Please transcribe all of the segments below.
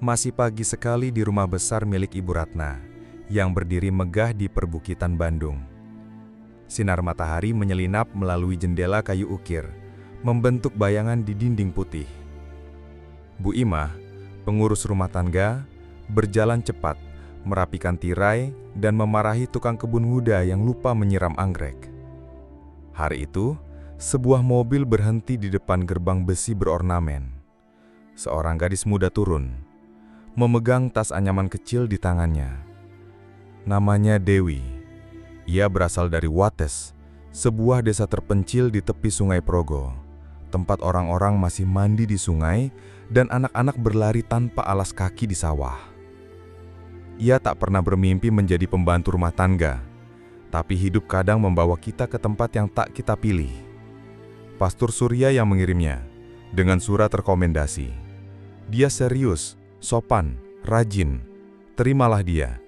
Masih pagi sekali di rumah besar milik Ibu Ratna, yang berdiri megah di perbukitan Bandung. Sinar matahari menyelinap melalui jendela kayu ukir, membentuk bayangan di dinding putih. Bu Imah, pengurus rumah tangga, berjalan cepat, merapikan tirai dan memarahi tukang kebun muda yang lupa menyiram anggrek. Hari itu, sebuah mobil berhenti di depan gerbang besi berornamen. Seorang gadis muda turun, memegang tas anyaman kecil di tangannya. Namanya Dewi. Ia berasal dari Wates, sebuah desa terpencil di tepi Sungai Progo, tempat orang-orang masih mandi di sungai dan anak-anak berlari tanpa alas kaki di sawah. Ia tak pernah bermimpi menjadi pembantu rumah tangga, tapi hidup kadang membawa kita ke tempat yang tak kita pilih. Pastor Surya yang mengirimnya, dengan surat rekomendasi. Dia serius, sopan, rajin, terimalah dia.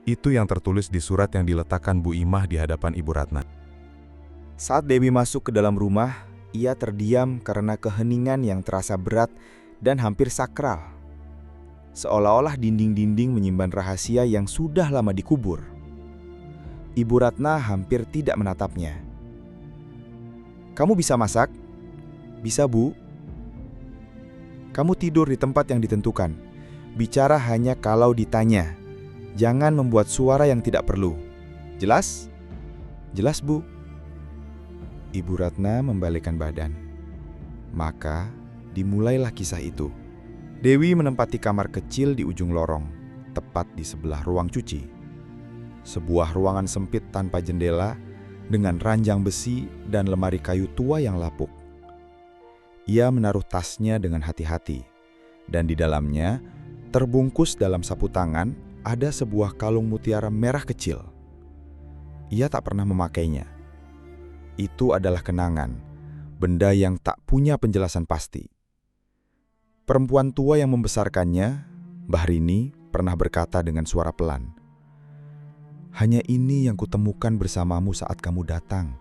Itu yang tertulis di surat yang diletakkan Bu Imah di hadapan Ibu Ratna. Saat Dewi masuk ke dalam rumah, ia terdiam karena keheningan yang terasa berat dan hampir sakral. Seolah-olah dinding-dinding menyimpan rahasia yang sudah lama dikubur. Ibu Ratna hampir tidak menatapnya. "Kamu bisa masak?" "Bisa, Bu." "Kamu tidur di tempat yang ditentukan. Bicara hanya kalau ditanya. Jangan membuat suara yang tidak perlu. Jelas?" "Jelas, Bu." Ibu Ratna membalikkan badan. Maka dimulailah kisah itu. Dewi menempati kamar kecil di ujung lorong, tepat di sebelah ruang cuci. Sebuah ruangan sempit tanpa jendela, dengan ranjang besi dan lemari kayu tua yang lapuk. Ia menaruh tasnya dengan hati-hati, dan di dalamnya, terbungkus dalam sapu tangan, ada sebuah kalung mutiara merah kecil. Ia tak pernah memakainya. Itu adalah kenangan, benda yang tak punya penjelasan pasti. Perempuan tua yang membesarkannya, Mbah Rini, pernah berkata dengan suara pelan, "Hanya ini yang kutemukan bersamamu saat kamu datang.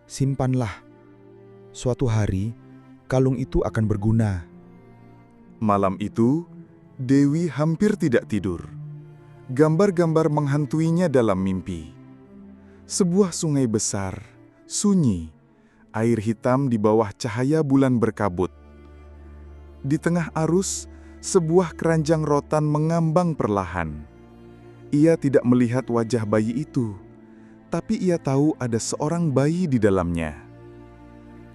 Simpanlah. Suatu hari, kalung itu akan berguna." Malam itu, Dewi hampir tidak tidur. Gambar-gambar menghantuinya dalam mimpi. Sebuah sungai besar, sunyi, air hitam di bawah cahaya bulan berkabut. Di tengah arus, sebuah keranjang rotan mengambang perlahan. Ia tidak melihat wajah bayi itu, tapi ia tahu ada seorang bayi di dalamnya.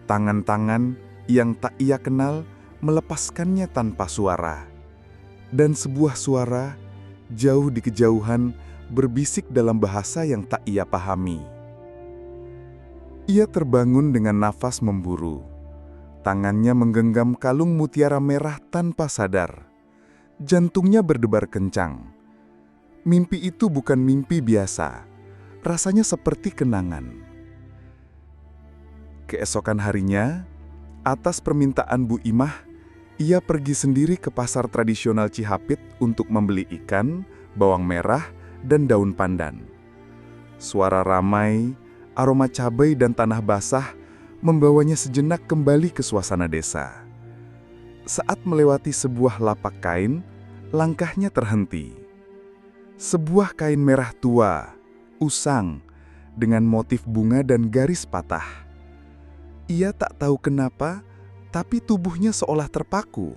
Tangan-tangan yang tak ia kenal melepaskannya tanpa suara. Dan sebuah suara, jauh di kejauhan, berbisik dalam bahasa yang tak ia pahami. Ia terbangun dengan nafas memburu. Tangannya menggenggam kalung mutiara merah tanpa sadar. Jantungnya berdebar kencang. Mimpi itu bukan mimpi biasa. Rasanya seperti kenangan. Keesokan harinya, atas permintaan Bu Imah, ia pergi sendiri ke pasar tradisional Cihapit untuk membeli ikan, bawang merah, dan daun pandan. Suara ramai, aroma cabai dan tanah basah membawanya sejenak kembali ke suasana desa. Saat melewati sebuah lapak kain, langkahnya terhenti. Sebuah kain merah tua, usang, dengan motif bunga dan garis patah. Ia tak tahu kenapa, tapi tubuhnya seolah terpaku.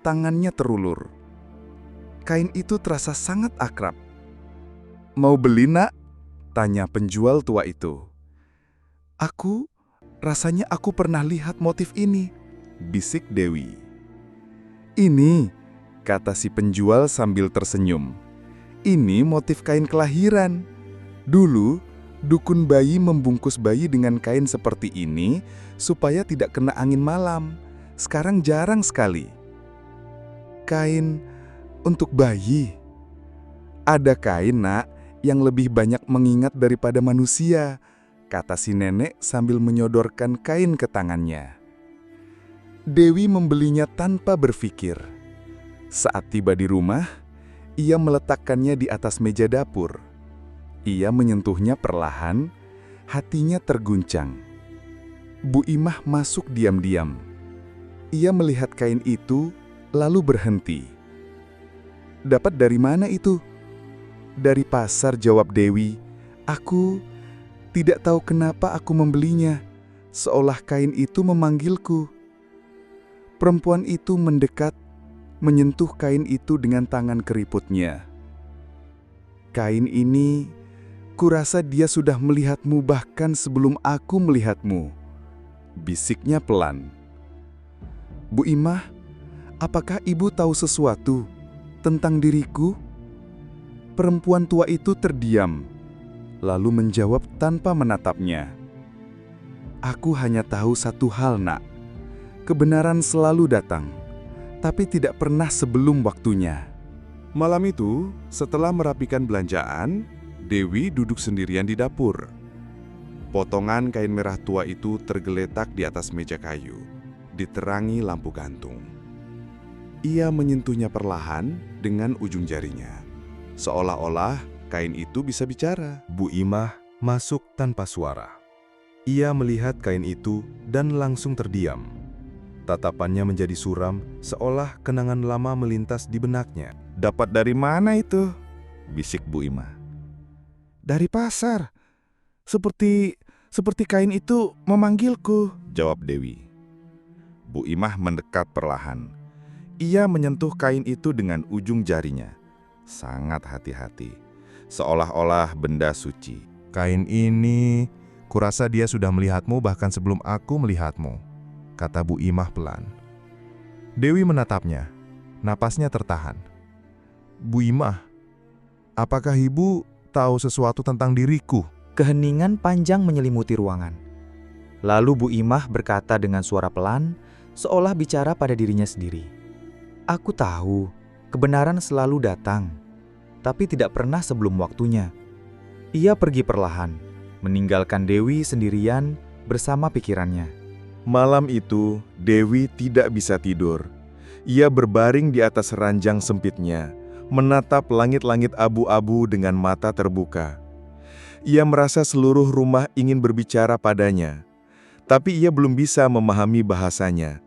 Tangannya terulur. Kain itu terasa sangat akrab. "Mau beli, Nak?" tanya penjual tua itu. Rasanya aku pernah lihat motif ini," bisik Dewi. "Ini," kata si penjual sambil tersenyum. "Ini motif kain kelahiran. Dulu, dukun bayi membungkus bayi dengan kain seperti ini supaya tidak kena angin malam. Sekarang jarang sekali." "Kain untuk bayi? Ada kain, Nak, yang lebih banyak mengingat daripada manusia," kata si nenek sambil menyodorkan kain ke tangannya. Dewi membelinya tanpa berpikir. Saat tiba di rumah, ia meletakkannya di atas meja dapur. Ia menyentuhnya perlahan, hatinya terguncang. Bu Imah masuk diam-diam. Ia melihat kain itu, lalu berhenti. Dapat dari mana itu? Dari pasar, jawab Dewi. Aku tidak tahu kenapa aku membelinya, seolah kain itu memanggilku. Perempuan itu mendekat, menyentuh kain itu dengan tangan keriputnya. Kain ini, kurasa dia sudah melihatmu bahkan sebelum aku melihatmu. Bisiknya pelan. Bu Imah, apakah ibu tahu sesuatu tentang diriku? Perempuan tua itu terdiam, lalu menjawab tanpa menatapnya. Aku hanya tahu satu hal, Nak. Kebenaran selalu datang, tapi tidak pernah sebelum waktunya. Malam itu, setelah merapikan belanjaan, Dewi duduk sendirian di dapur. Potongan kain merah tua itu tergeletak di atas meja kayu, diterangi lampu gantung. Ia menyentuhnya perlahan dengan ujung jarinya. Seolah-olah kain itu bisa bicara. Bu Imah masuk tanpa suara. Ia melihat kain itu dan langsung terdiam. Tatapannya menjadi suram, seolah kenangan lama melintas di benaknya. Dapat dari mana itu? Bisik Bu Imah. Dari pasar. Seperti kain itu memanggilku, jawab Dewi. Bu Imah mendekat perlahan. Ia menyentuh kain itu dengan ujung jarinya. Sangat hati-hati, seolah-olah benda suci. Kain ini, kurasa dia sudah melihatmu bahkan sebelum aku melihatmu, kata Bu Imah pelan. Dewi menatapnya, napasnya tertahan. Bu Imah, apakah ibu tahu sesuatu tentang diriku? Keheningan panjang menyelimuti ruangan. Lalu Bu Imah berkata dengan suara pelan, seolah bicara pada dirinya sendiri. Aku tahu, kebenaran selalu datang, tapi tidak pernah sebelum waktunya. Ia pergi perlahan, meninggalkan Dewi sendirian bersama pikirannya. Malam itu, Dewi tidak bisa tidur. Ia berbaring di atas ranjang sempitnya, menatap langit-langit abu-abu dengan mata terbuka. Ia merasa seluruh rumah ingin berbicara padanya, tapi ia belum bisa memahami bahasanya.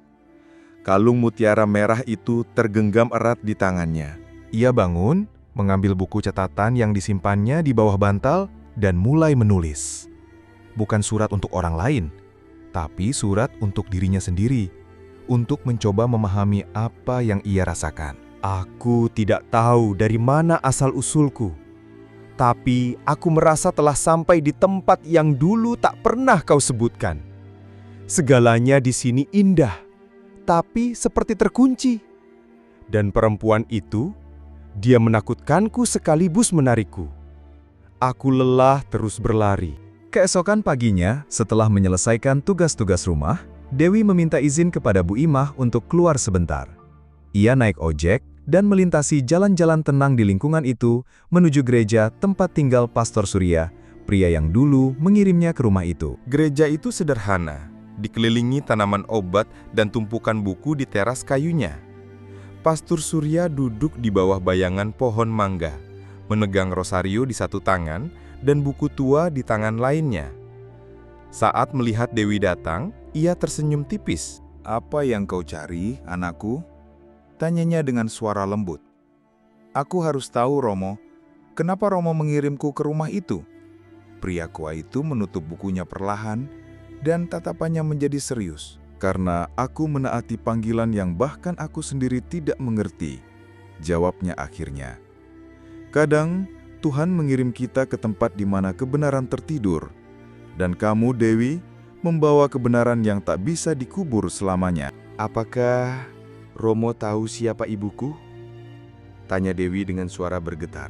Kalung mutiara merah itu tergenggam erat di tangannya. Ia bangun, mengambil buku catatan yang disimpannya di bawah bantal, dan mulai menulis. Bukan surat untuk orang lain, tapi surat untuk dirinya sendiri, untuk mencoba memahami apa yang ia rasakan. Aku tidak tahu dari mana asal-usulku, tapi aku merasa telah sampai di tempat yang dulu tak pernah kau sebutkan. Segalanya di sini indah, tapi seperti terkunci. Dan perempuan itu, dia menakutkanku sekaligus menarikku. Aku lelah terus berlari. Keesokan paginya, setelah menyelesaikan tugas-tugas rumah, Dewi meminta izin kepada Bu Imah untuk keluar sebentar. Ia naik ojek dan melintasi jalan-jalan tenang di lingkungan itu menuju gereja tempat tinggal Pastor Surya, pria yang dulu mengirimnya ke rumah itu. Gereja itu sederhana, dikelilingi tanaman obat dan tumpukan buku di teras kayunya. Pastor Surya duduk di bawah bayangan pohon mangga, menegang rosario di satu tangan dan buku tua di tangan lainnya. Saat melihat Dewi datang, ia tersenyum tipis. "Apa yang kau cari, anakku?" tanyanya dengan suara lembut. "Aku harus tahu, Romo. Kenapa Romo mengirimku ke rumah itu?" Pria tua itu menutup bukunya perlahan dan tatapannya menjadi serius. "Karena aku menaati panggilan yang bahkan aku sendiri tidak mengerti," jawabnya akhirnya. "Kadang Tuhan mengirim kita ke tempat di mana kebenaran tertidur, dan kamu, Dewi, membawa kebenaran yang tak bisa dikubur selamanya." "Apakah Romo tahu siapa ibuku?" tanya Dewi dengan suara bergetar.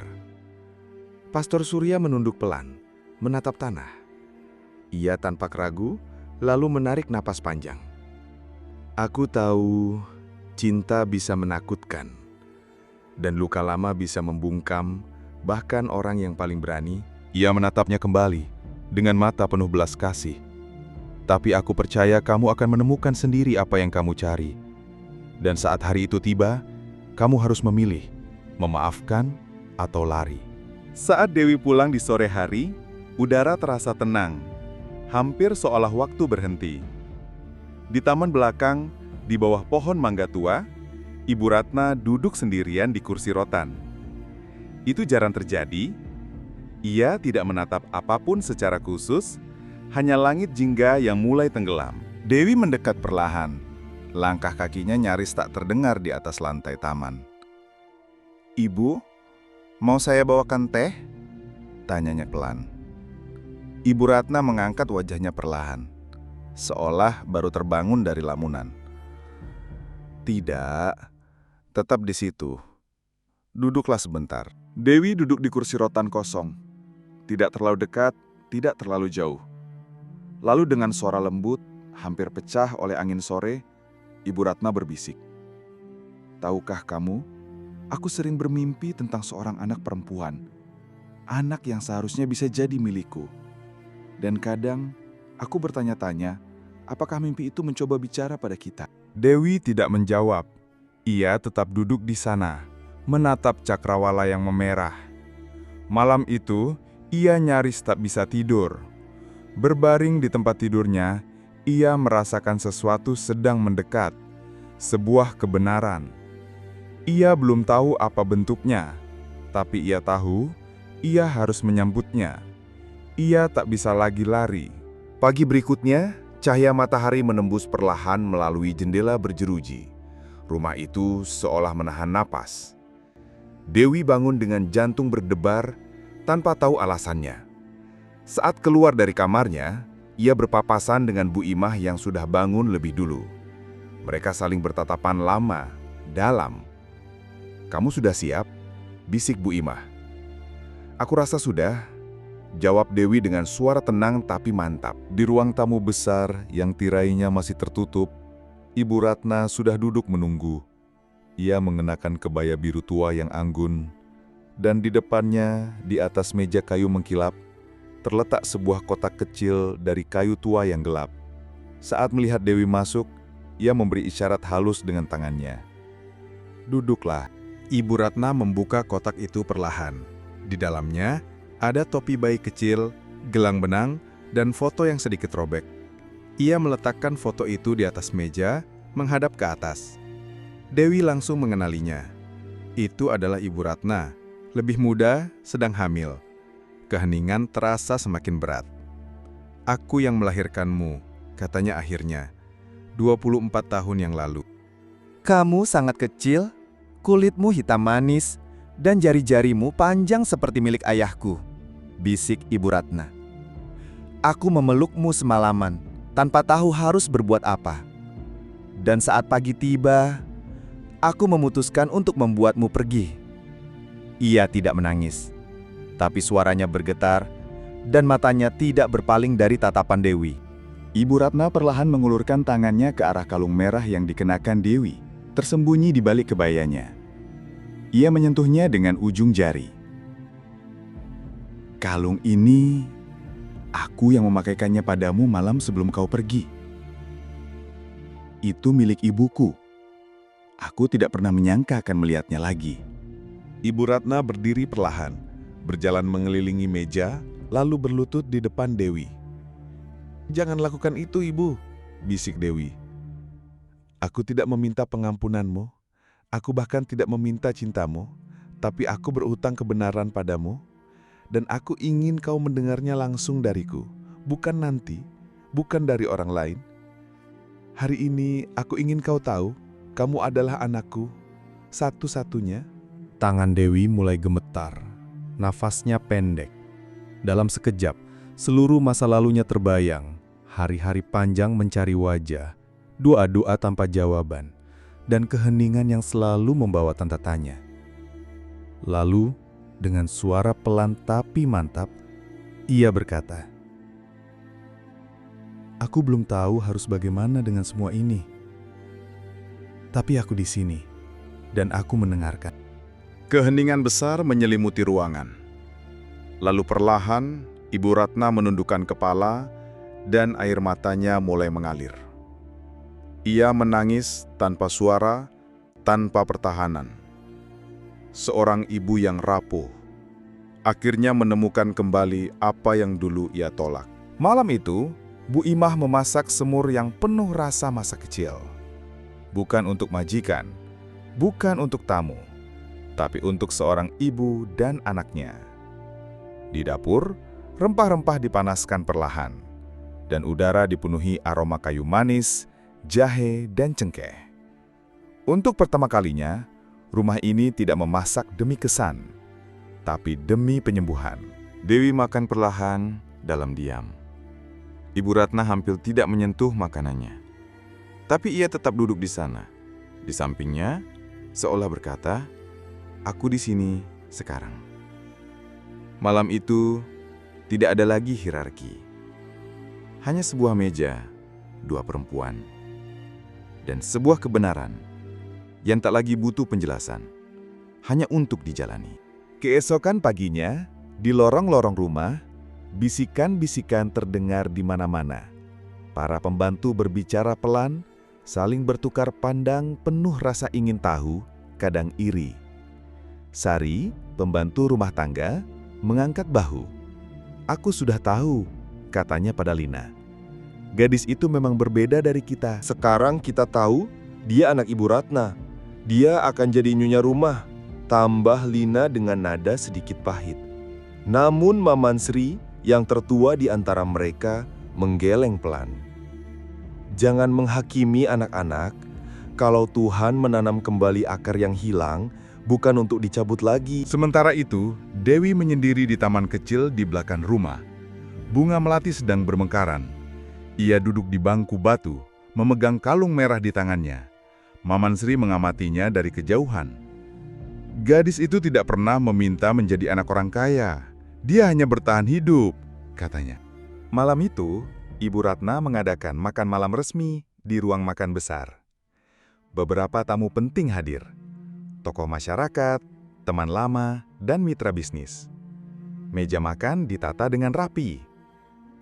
Pastor Surya menunduk pelan, menatap tanah. Ia tanpa ragu, lalu menarik napas panjang. "Aku tahu cinta bisa menakutkan, dan luka lama bisa membungkam, bahkan orang yang paling berani." Ia menatapnya kembali, dengan mata penuh belas kasih. "Tapi aku percaya kamu akan menemukan sendiri apa yang kamu cari. Dan saat hari itu tiba, kamu harus memilih, memaafkan atau lari." Saat Dewi pulang di sore hari, udara terasa tenang, hampir seolah waktu berhenti. Di taman belakang, di bawah pohon mangga tua, Ibu Ratna duduk sendirian di kursi rotan. Itu jarang terjadi. Ia tidak menatap apapun secara khusus, hanya langit jingga yang mulai tenggelam. Dewi mendekat perlahan. Langkah kakinya nyaris tak terdengar di atas lantai taman. "Ibu, mau saya bawakan teh?" tanyanya pelan. Ibu Ratna mengangkat wajahnya perlahan, seolah baru terbangun dari lamunan. "Tidak, tetap di situ. Duduklah sebentar." Dewi duduk di kursi rotan kosong. Tidak terlalu dekat, tidak terlalu jauh. Lalu dengan suara lembut, hampir pecah oleh angin sore, Ibu Ratna berbisik. "Tahukah kamu, aku sering bermimpi tentang seorang anak perempuan. Anak yang seharusnya bisa jadi milikku. Dan kadang, aku bertanya-tanya, apakah mimpi itu mencoba bicara pada kita?" Dewi tidak menjawab. Ia tetap duduk di sana, menatap cakrawala yang memerah. Malam itu, ia nyaris tak bisa tidur. Berbaring di tempat tidurnya, ia merasakan sesuatu sedang mendekat, sebuah kebenaran. Ia belum tahu apa bentuknya, tapi ia tahu ia harus menyambutnya. Ia tak bisa lagi lari. Pagi berikutnya, cahaya matahari menembus perlahan melalui jendela berjeruji. Rumah itu seolah menahan napas. Dewi bangun dengan jantung berdebar tanpa tahu alasannya. Saat keluar dari kamarnya, ia berpapasan dengan Bu Imah yang sudah bangun lebih dulu. Mereka saling bertatapan lama, dalam. "Kamu sudah siap?" bisik Bu Imah. "Aku rasa sudah," jawab Dewi dengan suara tenang tapi mantap. Di ruang tamu besar yang tirainya masih tertutup, Ibu Ratna sudah duduk menunggu. Ia mengenakan kebaya biru tua yang anggun, dan di depannya, di atas meja kayu mengkilap, terletak sebuah kotak kecil dari kayu tua yang gelap. Saat melihat Dewi masuk, ia memberi isyarat halus dengan tangannya. "Duduklah." Ibu Ratna membuka kotak itu perlahan. Di dalamnya, ada topi bayi kecil, gelang benang, dan foto yang sedikit robek. Ia meletakkan foto itu di atas meja, menghadap ke atas. Dewi langsung mengenalinya. Itu adalah Ibu Ratna, lebih muda, sedang hamil. Keheningan terasa semakin berat. "Aku yang melahirkanmu," katanya akhirnya, 24 tahun yang lalu. "Kamu sangat kecil, kulitmu hitam manis, dan jari-jarimu panjang seperti milik ayahku," bisik Ibu Ratna. "Aku memelukmu semalaman, tanpa tahu harus berbuat apa. Dan saat pagi tiba, aku memutuskan untuk membuatmu pergi." Ia tidak menangis, tapi suaranya bergetar, dan matanya tidak berpaling dari tatapan Dewi. Ibu Ratna perlahan mengulurkan tangannya ke arah kalung merah yang dikenakan Dewi, tersembunyi di balik kebayanya. Ia menyentuhnya dengan ujung jari. "Kalung ini, aku yang memakaikannya padamu malam sebelum kau pergi. Itu milik ibuku. Aku tidak pernah menyangka akan melihatnya lagi." Ibu Ratna berdiri perlahan, berjalan mengelilingi meja, lalu berlutut di depan Dewi. "Jangan lakukan itu, Ibu," bisik Dewi. "Aku tidak meminta pengampunanmu, aku bahkan tidak meminta cintamu, tapi aku berutang kebenaran padamu, dan aku ingin kau mendengarnya langsung dariku, bukan nanti, bukan dari orang lain. Hari ini aku ingin kau tahu, kamu adalah anakku, satu-satunya." Tangan Dewi mulai gemetar, nafasnya pendek. Dalam sekejap, seluruh masa lalunya terbayang, hari-hari panjang mencari wajah, doa-doa tanpa jawaban, dan keheningan yang selalu membawa tanda tanya. Lalu, dengan suara pelan tapi mantap, ia berkata, "Aku belum tahu harus bagaimana dengan semua ini. Tapi aku di sini, dan aku mendengarkan." Keheningan besar menyelimuti ruangan. Lalu perlahan, Ibu Ratna menundukkan kepala dan air matanya mulai mengalir. Ia menangis tanpa suara, tanpa pertahanan. Seorang ibu yang rapuh, akhirnya menemukan kembali apa yang dulu ia tolak. Malam itu, Bu Imah memasak semur yang penuh rasa masa kecil. Bukan untuk majikan, bukan untuk tamu, tapi untuk seorang ibu dan anaknya. Di dapur, rempah-rempah dipanaskan perlahan, dan udara dipenuhi aroma kayu manis, jahe, dan cengkeh. Untuk pertama kalinya, rumah ini tidak memasak demi kesan, tapi demi penyembuhan. Dewi makan perlahan dalam diam. Ibu Ratna hampir tidak menyentuh makanannya. Tapi ia tetap duduk di sana. Di sampingnya, seolah berkata, "Aku di sini sekarang." Malam itu, tidak ada lagi hierarki. Hanya sebuah meja, dua perempuan, dan sebuah kebenaran yang tak lagi butuh penjelasan, hanya untuk dijalani. Keesokan paginya, di lorong-lorong rumah, bisikan-bisikan terdengar di mana-mana. Para pembantu berbicara pelan, saling bertukar pandang penuh rasa ingin tahu, kadang iri. Sari, pembantu rumah tangga, mengangkat bahu. "Aku sudah tahu," katanya pada Lina. "Gadis itu memang berbeda dari kita." Sekarang kita tahu dia anak Ibu Ratna. Dia akan jadi nyonya rumah, tambah Lina dengan nada sedikit pahit. Namun Maman Sri yang tertua di antara mereka menggeleng pelan. "Jangan menghakimi anak-anak. Kalau Tuhan menanam kembali akar yang hilang, bukan untuk dicabut lagi." Sementara itu, Dewi menyendiri di taman kecil di belakang rumah. Bunga melati sedang bermekaran. Ia duduk di bangku batu, memegang kalung merah di tangannya. Maman Sri mengamatinya dari kejauhan. "Gadis itu tidak pernah meminta menjadi anak orang kaya. Dia hanya bertahan hidup," katanya. Malam itu, Ibu Ratna mengadakan makan malam resmi di ruang makan besar. Beberapa tamu penting hadir. Tokoh masyarakat, teman lama, dan mitra bisnis. Meja makan ditata dengan rapi.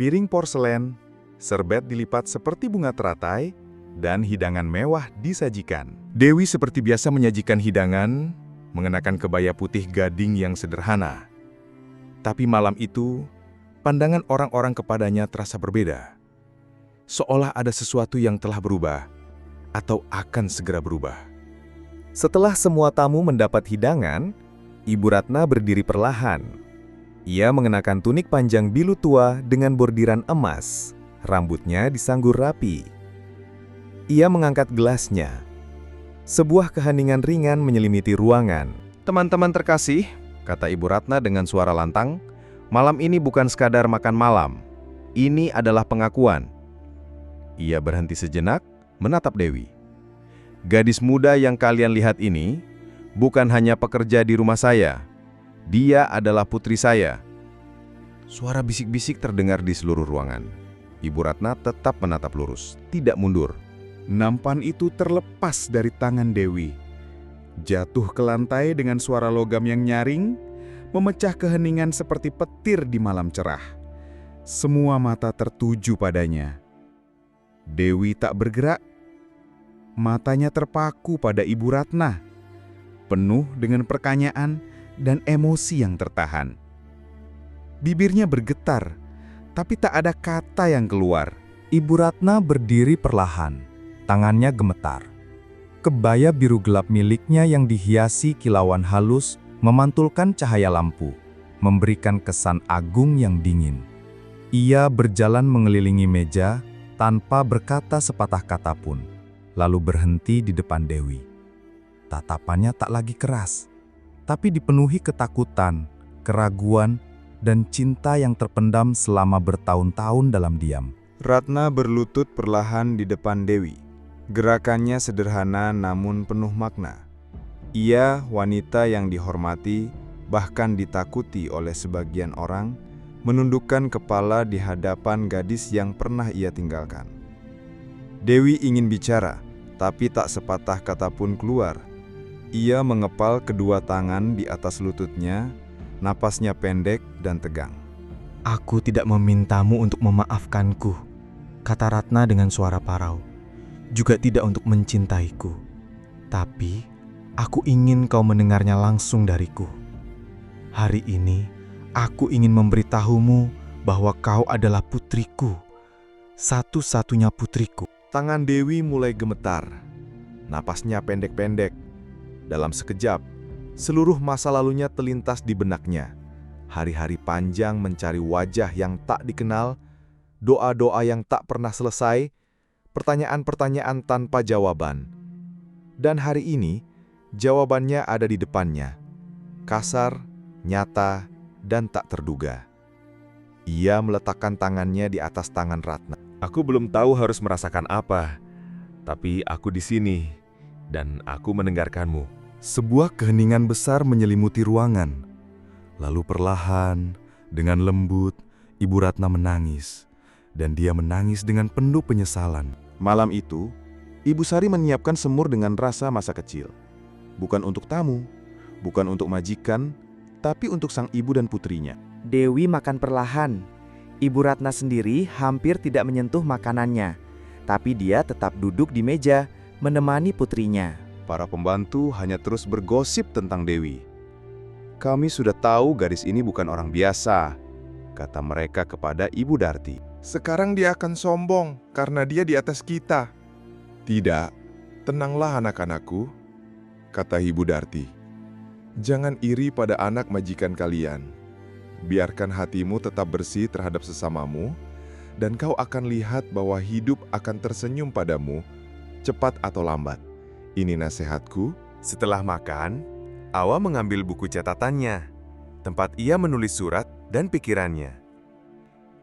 Piring porselen, serbet dilipat seperti bunga teratai, dan hidangan mewah disajikan. Dewi seperti biasa menyajikan hidangan, mengenakan kebaya putih gading yang sederhana. Tapi malam itu, pandangan orang-orang kepadanya terasa berbeda. Seolah ada sesuatu yang telah berubah, atau akan segera berubah. Setelah semua tamu mendapat hidangan, Ibu Ratna berdiri perlahan. Ia mengenakan tunik panjang bilu tua dengan bordiran emas. Rambutnya disanggur rapi. Ia mengangkat gelasnya. Sebuah keheningan ringan menyelimiti ruangan. "Teman-teman terkasih," kata Ibu Ratna dengan suara lantang, "malam ini bukan sekadar makan malam. Ini adalah pengakuan." Ia berhenti sejenak, menatap Dewi. "Gadis muda yang kalian lihat ini bukan hanya pekerja di rumah saya. Dia adalah putri saya." Suara bisik-bisik terdengar di seluruh ruangan. Ibu Ratna tetap menatap lurus, tidak mundur. Nampan itu terlepas dari tangan Dewi. Jatuh ke lantai dengan suara logam yang nyaring, memecah keheningan seperti petir di malam cerah. Semua mata tertuju padanya. Dewi tak bergerak. Matanya terpaku pada Ibu Ratna, penuh dengan pertanyaan dan emosi yang tertahan. Bibirnya bergetar, tapi tak ada kata yang keluar. Ibu Ratna berdiri perlahan, tangannya gemetar. Kebaya biru gelap miliknya yang dihiasi kilauan halus memantulkan cahaya lampu, memberikan kesan agung yang dingin. Ia berjalan mengelilingi meja tanpa berkata sepatah kata pun, lalu berhenti di depan Dewi. Tatapannya tak lagi keras, tapi dipenuhi ketakutan, keraguan, dan cinta yang terpendam selama bertahun-tahun dalam diam. Ratna berlutut perlahan di depan Dewi. Gerakannya sederhana namun penuh makna. Ia wanita yang dihormati, bahkan ditakuti oleh sebagian orang, menundukkan kepala di hadapan gadis yang pernah ia tinggalkan. Dewi ingin bicara, tapi tak sepatah kata pun keluar. Ia mengepal kedua tangan di atas lututnya, napasnya pendek dan tegang. "Aku tidak memintamu untuk memaafkanku," kata Ratna dengan suara parau. "Juga tidak untuk mencintaiku. Tapi, aku ingin kau mendengarnya langsung dariku. Hari ini, aku ingin memberitahumu bahwa kau adalah putriku. Satu-satunya putriku." Tangan Dewi mulai gemetar. Napasnya pendek-pendek. Dalam sekejap, seluruh masa lalunya terlintas di benaknya. Hari-hari panjang mencari wajah yang tak dikenal, doa-doa yang tak pernah selesai, pertanyaan-pertanyaan tanpa jawaban. Dan hari ini, jawabannya ada di depannya. Kasar, nyata, dan tak terduga. Ia meletakkan tangannya di atas tangan Ratna. Aku belum tahu harus merasakan apa, tapi aku di sini, dan aku mendengarkanmu. Sebuah keheningan besar menyelimuti ruangan. Lalu perlahan, dengan lembut, Ibu Ratna menangis. Dan dia menangis dengan penuh penyesalan. Malam itu, Ibu Sari menyiapkan semur dengan rasa masa kecil. Bukan untuk tamu, bukan untuk majikan, tapi untuk sang ibu dan putrinya. Dewi makan perlahan. Ibu Ratna sendiri hampir tidak menyentuh makanannya, tapi dia tetap duduk di meja, menemani putrinya. Para pembantu hanya terus bergosip tentang Dewi. Kami sudah tahu gadis ini bukan orang biasa, kata mereka kepada Ibu Darti. Sekarang dia akan sombong karena dia di atas kita. Tidak, tenanglah anak-anakku, kata Ibu Darti. Jangan iri pada anak majikan kalian. Biarkan hatimu tetap bersih terhadap sesamamu, dan kau akan lihat bahwa hidup akan tersenyum padamu, cepat atau lambat. Ini nasihatku. Setelah makan, Awa mengambil buku catatannya, tempat ia menulis surat dan pikirannya.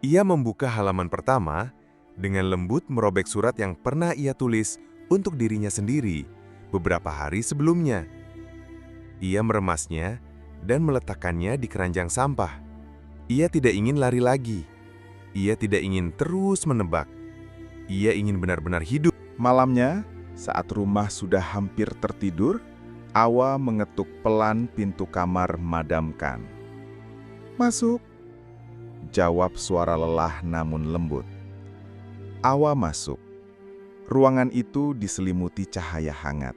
Ia membuka halaman pertama, dengan lembut merobek surat yang pernah ia tulis untuk dirinya sendiri beberapa hari sebelumnya. Ia meremasnya dan meletakkannya di keranjang sampah. Ia tidak ingin lari lagi. Ia tidak ingin terus menebak. Ia ingin benar-benar hidup. Malamnya, saat rumah sudah hampir tertidur, Awa mengetuk pelan pintu kamar Madam Khan. "Masuk," jawab suara lelah namun lembut. Awa masuk. Ruangan itu diselimuti cahaya hangat.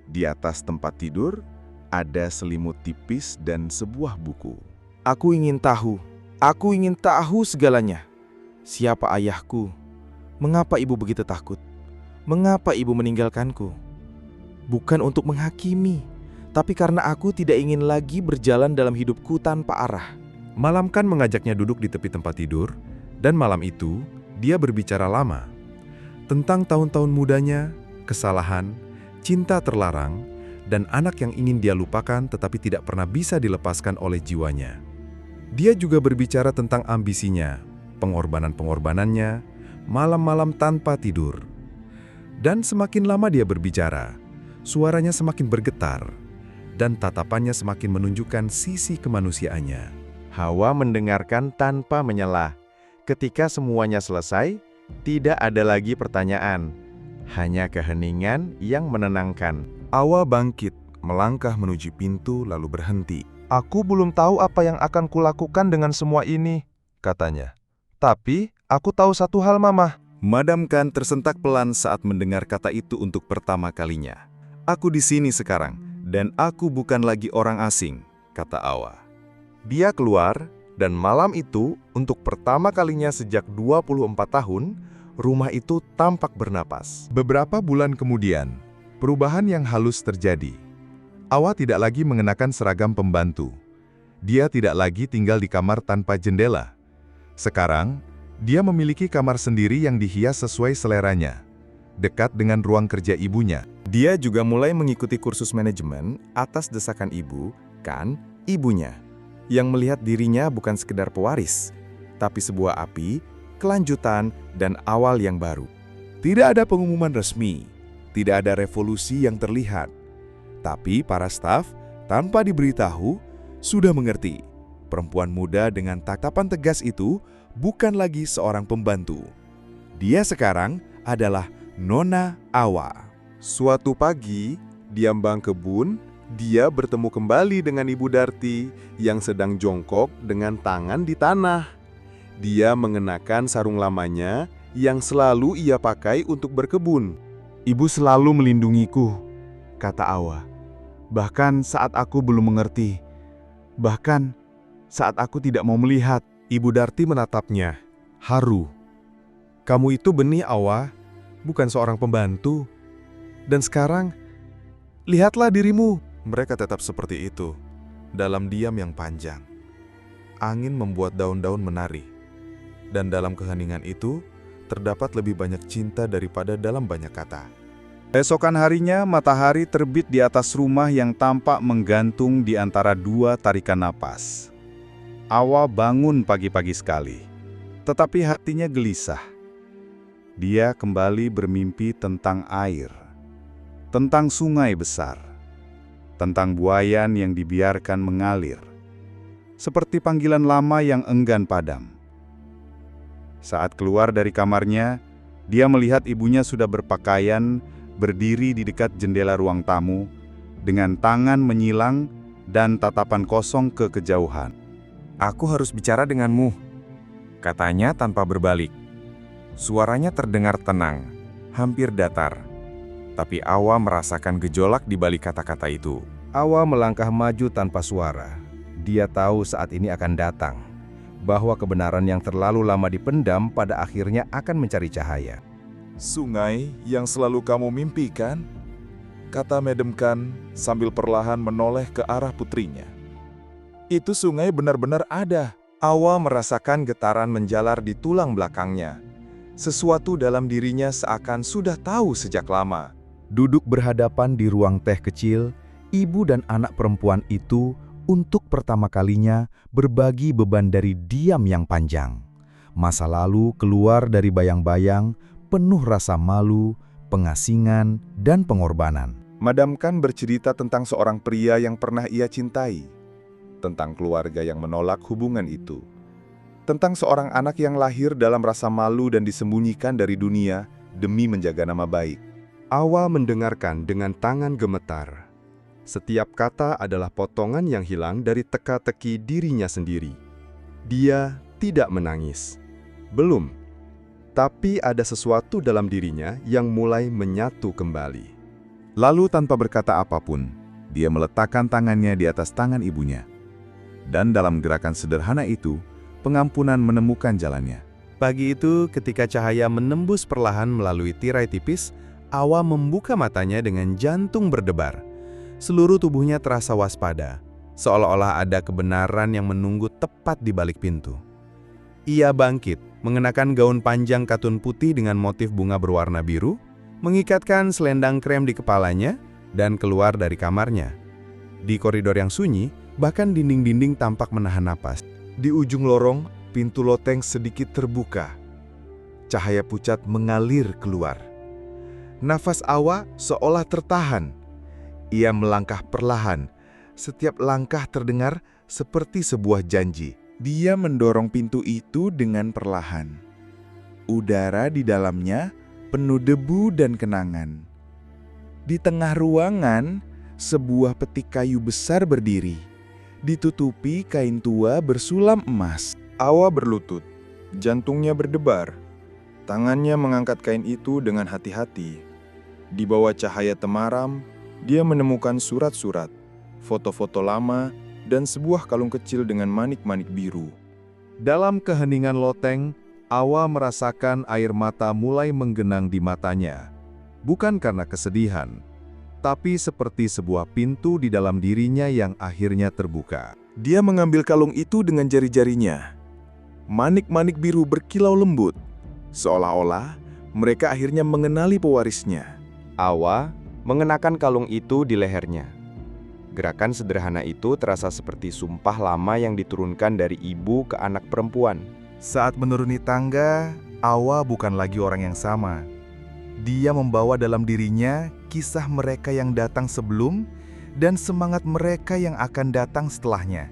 Di atas tempat tidur, ada selimut tipis dan sebuah buku. Aku ingin tahu segalanya. Siapa ayahku? Mengapa ibu begitu takut? Mengapa ibu meninggalkanku? Bukan untuk menghakimi, tapi karena aku tidak ingin lagi berjalan dalam hidupku tanpa arah. Malam Khan mengajaknya duduk di tepi tempat tidur, dan malam itu dia berbicara lama tentang tahun-tahun mudanya, kesalahan, cinta terlarang, dan anak yang ingin dia lupakan tetapi tidak pernah bisa dilepaskan oleh jiwanya. Dia juga berbicara tentang ambisinya, pengorbanan-pengorbanannya, malam-malam tanpa tidur. Dan semakin lama dia berbicara, suaranya semakin bergetar, dan tatapannya semakin menunjukkan sisi kemanusiaannya. Hawa mendengarkan tanpa menyela. Ketika semuanya selesai, tidak ada lagi pertanyaan, hanya keheningan yang menenangkan. Awa bangkit, melangkah menuju pintu lalu berhenti. Aku belum tahu apa yang akan kulakukan dengan semua ini, katanya. Tapi, aku tahu satu hal, Mama. Madam Khan tersentak pelan saat mendengar kata itu untuk pertama kalinya. Aku di sini sekarang, dan aku bukan lagi orang asing, kata Awa. Dia keluar, dan malam itu, untuk pertama kalinya sejak 24 tahun, rumah itu tampak bernapas. Beberapa bulan kemudian, perubahan yang halus terjadi. Awa tidak lagi mengenakan seragam pembantu. Dia tidak lagi tinggal di kamar tanpa jendela. Sekarang, dia memiliki kamar sendiri yang dihias sesuai seleranya, dekat dengan ruang kerja ibunya. Dia juga mulai mengikuti kursus manajemen atas desakan ibu, Khan, ibunya, yang melihat dirinya bukan sekedar pewaris, tapi sebuah api, kelanjutan, dan awal yang baru. Tidak ada pengumuman resmi, tidak ada revolusi yang terlihat. Tapi para staf, tanpa diberitahu, sudah mengerti. Perempuan muda dengan tatapan tegas itu bukan lagi seorang pembantu. Dia sekarang adalah Nona Awa. Suatu pagi, di ambang kebun, dia bertemu kembali dengan Ibu Darti yang sedang jongkok dengan tangan di tanah. Dia mengenakan sarung lamanya yang selalu ia pakai untuk berkebun. Ibu selalu melindungiku, kata Awa. Bahkan saat aku belum mengerti. Bahkan saat aku tidak mau melihat. Ibu Darti menatapnya, haru. Kamu itu benih, Awa, bukan seorang pembantu. Dan sekarang, Lihatlah dirimu. Mereka tetap seperti itu, dalam diam yang panjang. Angin membuat daun-daun menari, dan dalam keheningan itu, terdapat lebih banyak cinta daripada dalam banyak kata. Esokan harinya, matahari terbit di atas rumah yang tampak menggantung di antara dua tarikan napas. Awa bangun pagi-pagi sekali, tetapi hatinya gelisah. Dia kembali bermimpi tentang air, tentang sungai besar, tentang buayan yang dibiarkan mengalir, seperti panggilan lama yang enggan padam. Saat keluar dari kamarnya, dia melihat ibunya sudah berpakaian, berdiri di dekat jendela ruang tamu, dengan tangan menyilang dan tatapan kosong ke kejauhan. "Aku harus bicara denganmu," katanya tanpa berbalik. Suaranya terdengar tenang, hampir datar. Tapi Awa merasakan gejolak di balik kata-kata itu. Awa melangkah maju tanpa suara. Dia tahu saat ini akan datang, bahwa kebenaran yang terlalu lama dipendam pada akhirnya akan mencari cahaya. "Sungai yang selalu kamu mimpikan?" kata Madam Khan sambil perlahan menoleh ke arah putrinya. "Itu sungai benar-benar ada." Awa merasakan getaran menjalar di tulang belakangnya. Sesuatu dalam dirinya seakan sudah tahu sejak lama. Duduk berhadapan di ruang teh kecil, ibu dan anak perempuan itu untuk pertama kalinya berbagi beban dari diam yang panjang. Masa lalu keluar dari bayang-bayang, penuh rasa malu, pengasingan, dan pengorbanan. Madam Khan bercerita tentang seorang pria yang pernah ia cintai, tentang keluarga yang menolak hubungan itu, tentang seorang anak yang lahir dalam rasa malu dan disembunyikan dari dunia demi menjaga nama baik. Awa mendengarkan dengan tangan gemetar. Setiap kata adalah potongan yang hilang dari teka-teki dirinya sendiri. Dia tidak menangis. Belum. Tapi ada sesuatu dalam dirinya yang mulai menyatu kembali. Lalu tanpa berkata apapun, dia meletakkan tangannya di atas tangan ibunya. Dan dalam gerakan sederhana itu, pengampunan menemukan jalannya. Pagi itu, ketika cahaya menembus perlahan melalui tirai tipis, Awa membuka matanya dengan jantung berdebar. Seluruh tubuhnya terasa waspada, seolah-olah ada kebenaran yang menunggu tepat di balik pintu. Ia bangkit, mengenakan gaun panjang katun putih dengan motif bunga berwarna biru, mengikatkan selendang krem di kepalanya, dan keluar dari kamarnya. Di koridor yang sunyi, bahkan dinding-dinding tampak menahan napas. Di ujung lorong, pintu loteng sedikit terbuka. Cahaya pucat mengalir keluar. Nafas Awa seolah tertahan. Ia melangkah perlahan. Setiap langkah terdengar seperti sebuah janji. Dia mendorong pintu itu dengan perlahan. Udara di dalamnya penuh debu dan kenangan. Di tengah ruangan, sebuah peti kayu besar berdiri, ditutupi kain tua bersulam emas. Awa berlutut, jantungnya berdebar. Tangannya mengangkat kain itu dengan hati-hati. Di bawah cahaya temaram, dia menemukan surat-surat, foto-foto lama, dan sebuah kalung kecil dengan manik-manik biru. Dalam keheningan loteng, Awa merasakan air mata mulai menggenang di matanya. Bukan karena kesedihan, tapi seperti sebuah pintu di dalam dirinya yang akhirnya terbuka. Dia mengambil kalung itu dengan jari-jarinya. Manik-manik biru berkilau lembut, seolah-olah mereka akhirnya mengenali pewarisnya. Awa mengenakan kalung itu di lehernya. Gerakan sederhana itu terasa seperti sumpah lama yang diturunkan dari ibu ke anak perempuan. Saat menuruni tangga, Awa bukan lagi orang yang sama. Dia membawa dalam dirinya kisah mereka yang datang sebelum dan semangat mereka yang akan datang setelahnya.